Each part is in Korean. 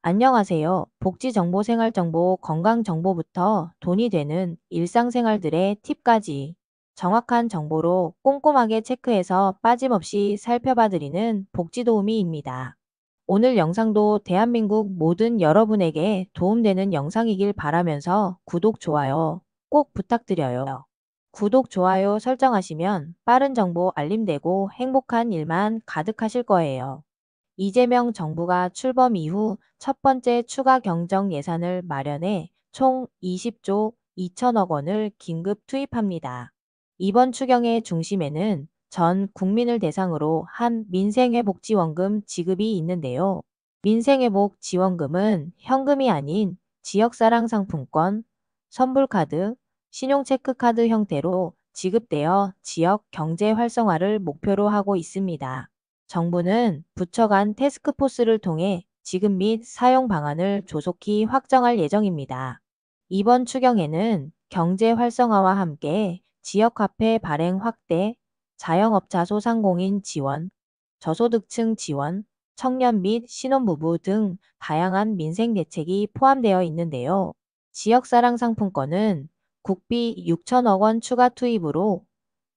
안녕하세요. 복지정보, 생활정보, 건강정보부터 돈이 되는 일상생활들의 팁까지 정확한 정보로 꼼꼼하게 체크해서 빠짐없이 살펴봐드리는 복지도우미입니다. 오늘 영상도 대한민국 모든 여러분에게 도움되는 영상이길 바라면서 구독, 좋아요 꼭 부탁드려요. 구독, 좋아요 설정하시면 빠른 정보 알림되고 행복한 일만 가득하실 거예요. 이재명 정부가 출범 이후 첫 번째 추가 경정 예산을 마련해 총 20조 2천억 원을 긴급 투입합니다. 이번 추경의 중심에는 전 국민을 대상으로 한 민생회복지원금 지급이 있는데요. 민생회복지원금은 현금이 아닌 지역사랑 상품권, 선불카드, 신용체크카드 형태로 지급되어 지역 경제 활성화를 목표로 하고 있습니다. 정부는 부처 간 태스크포스를 통해 지급 및 사용 방안을 조속히 확정할 예정입니다. 이번 추경에는 경제 활성화와 함께 지역화폐 발행 확대, 자영업자 소상공인 지원, 저소득층 지원, 청년 및 신혼부부 등 다양한 민생 대책이 포함되어 있는데요. 지역사랑 상품권은 국비 6천억 원 추가 투입으로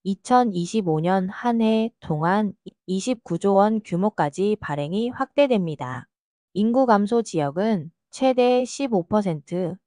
2025년 한 해 동안 29조 원 규모까지 발행이 확대됩니다. 인구 감소 지역은 최대 15%,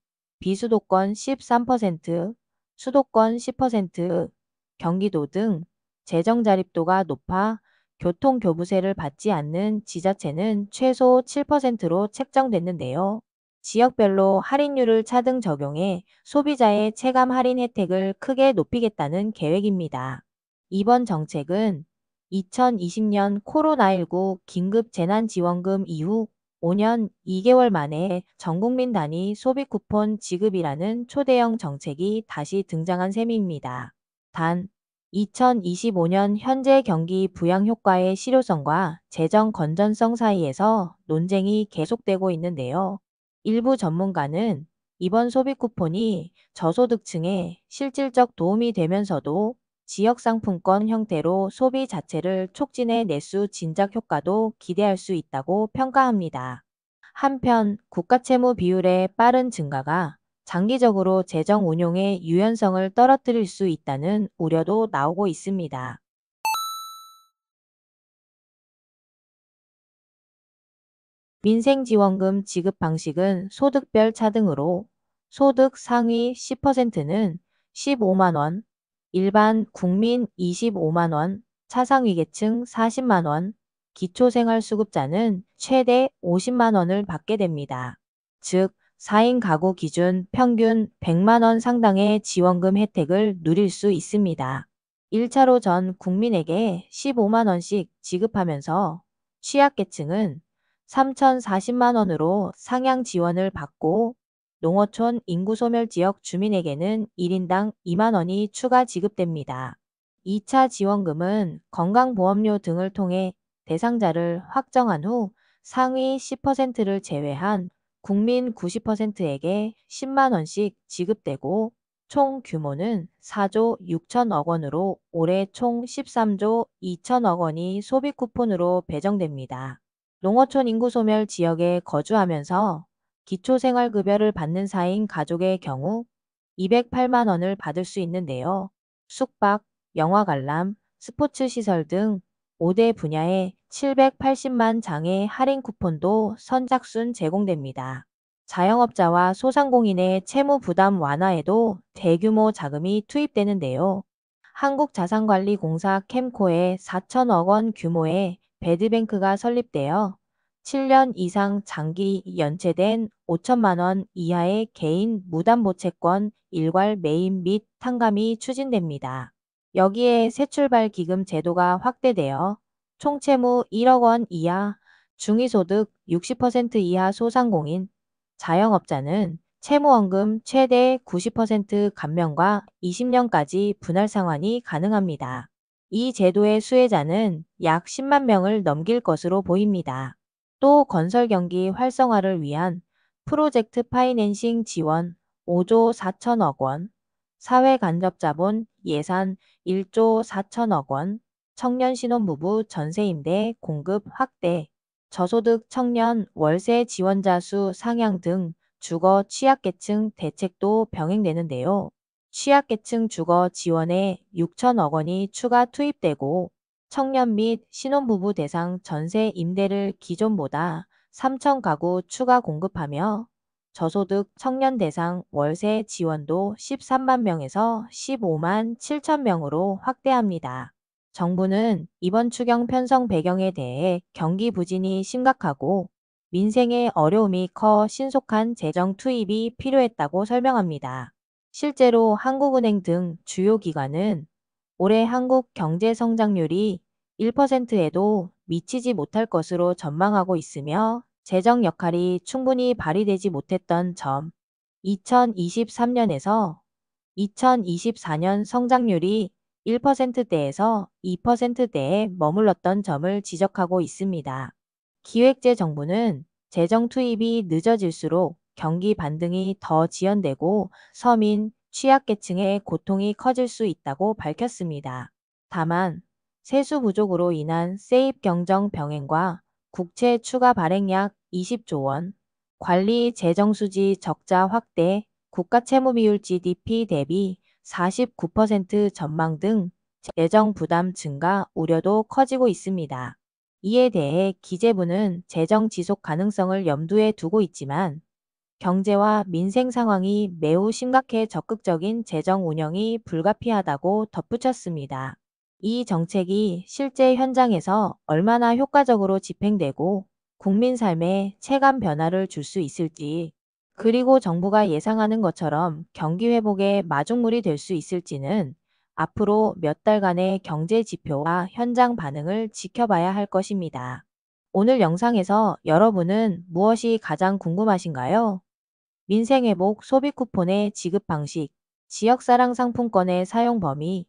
비수도권 13%, 수도권 10%, 경기도 등 재정 자립도가 높아 교통교부세를 받지 않는 지자체는 최소 7%로 책정됐는데요. 지역별로 할인율을 차등 적용해 소비자의 체감 할인 혜택을 크게 높이겠다는 계획입니다. 이번 정책은 2020년 코로나19 긴급 재난지원금 이후 5년 2개월 만에 전국민 단위 소비 쿠폰 지급이라는 초대형 정책이 다시 등장한 셈입니다. 단, 2025년 현재 경기 부양 효과의 실효성과 재정 건전성 사이에서 논쟁이 계속되고 있는데요. 일부 전문가는 이번 소비 쿠폰이 저소득층에 실질적 도움이 되면서도 지역 상품권 형태로 소비 자체를 촉진해 내수 진작 효과도 기대할 수 있다고 평가합니다. 한편 국가 채무 비율의 빠른 증가가 장기적으로 재정 운용의 유연성을 떨어뜨릴 수 있다는 우려도 나오고 있습니다. 민생지원금 지급 방식은 소득별 차등으로 소득 상위 10%는 15만 원, 일반 국민 25만 원, 차상위계층 40만 원, 기초생활수급자는 최대 50만 원을 받게 됩니다. 즉, 4인 가구 기준 평균 100만 원 상당의 지원금 혜택을 누릴 수 있습니다. 1차로 전 국민에게 15만 원씩 지급하면서 취약계층은 3,040만 원으로 상향 지원을 받고 농어촌 인구소멸지역 주민에게는 1인당 2만 원이 추가 지급됩니다. 2차 지원금은 건강보험료 등을 통해 대상자를 확정한 후 상위 10%를 제외한 국민 90%에게 10만 원씩 지급되고 총 규모는 4조 6천억 원으로 올해 총 13조 2천억 원이 소비 쿠폰으로 배정됩니다. 농어촌 인구 소멸 지역에 거주하면서 기초생활급여를 받는 4인 가족의 경우 208만 원을 받을 수 있는데요. 숙박, 영화 관람, 스포츠 시설 등 5대 분야에 780만 장의 할인 쿠폰도 선착순 제공됩니다. 자영업자와 소상공인의 채무 부담 완화에도 대규모 자금이 투입되는데요. 한국자산관리공사 캠코에 4천억 원 규모의 배드뱅크가 설립되어 7년 이상 장기 연체된 5천만 원 이하의 개인 무담보채권 일괄 매입 및 탕감이 추진됩니다. 여기에 새출발 기금 제도가 확대되어 총채무 1억 원 이하, 중위소득 60% 이하 소상공인, 자영업자는 채무원금 최대 90% 감면과 20년까지 분할 상환이 가능합니다. 이 제도의 수혜자는 약 10만 명을 넘길 것으로 보입니다. 또 건설 경기 활성화를 위한 프로젝트 파이낸싱 지원 5조 4천억 원, 사회간접자본 예산 1조 4천억 원, 청년 신혼부부 전세임대 공급 확대, 저소득 청년, 월세 지원자 수 상향 등 주거 취약계층 대책도 병행되는데요. 취약계층 주거 지원에 6천억 원이 추가 투입되고 청년 및 신혼부부 대상 전세 임대를 기존보다 3천 가구 추가 공급하며 저소득 청년 대상 월세 지원도 13만 명에서 15만 7천 명으로 확대합니다. 정부는 이번 추경 편성 배경에 대해 경기 부진이 심각하고 민생의 어려움이 커 신속한 재정 투입이 필요했다고 설명합니다. 실제로 한국은행 등 주요 기관은 올해 한국 경제 성장률이 1%에도 미치지 못할 것으로 전망하고 있으며 재정 역할이 충분히 발휘되지 못했던 점, 2023년에서 2024년 성장률이 1%대에서 2%대에 머물렀던 점을 지적하고 있습니다. 기획재정부는 재정 투입이 늦어질수록 경기 반등이 더 지연되고 서민, 취약계층의 고통이 커질 수 있다고 밝혔습니다. 다만 세수 부족으로 인한 세입 경정 병행과 국채 추가 발행약 20조 원, 관리 재정수지 적자 확대, 국가 채무 비율 GDP 대비 49% 전망 등 재정 부담 증가 우려도 커지고 있습니다. 이에 대해 기재부는 재정 지속 가능성을 염두에 두고 있지만 경제와 민생 상황이 매우 심각해 적극적인 재정 운영이 불가피하다고 덧붙였습니다. 이 정책이 실제 현장에서 얼마나 효과적으로 집행되고 국민 삶에 체감 변화를 줄 수 있을지, 그리고 정부가 예상하는 것처럼 경기 회복의 마중물이 될 수 있을지는 앞으로 몇 달간의 경제 지표와 현장 반응을 지켜봐야 할 것입니다. 오늘 영상에서 여러분은 무엇이 가장 궁금하신가요? 민생회복 소비 쿠폰의 지급 방식, 지역사랑 상품권의 사용 범위,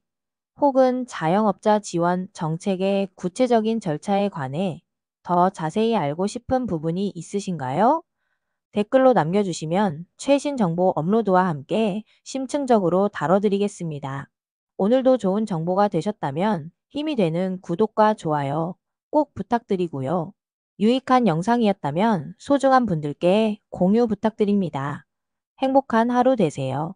혹은 자영업자 지원 정책의 구체적인 절차에 관해 더 자세히 알고 싶은 부분이 있으신가요? 댓글로 남겨주시면 최신 정보 업로드와 함께 심층적으로 다뤄드리겠습니다. 오늘도 좋은 정보가 되셨다면 힘이 되는 구독과 좋아요 꼭 부탁드리고요. 유익한 영상이었다면 소중한 분들께 공유 부탁드립니다. 행복한 하루 되세요.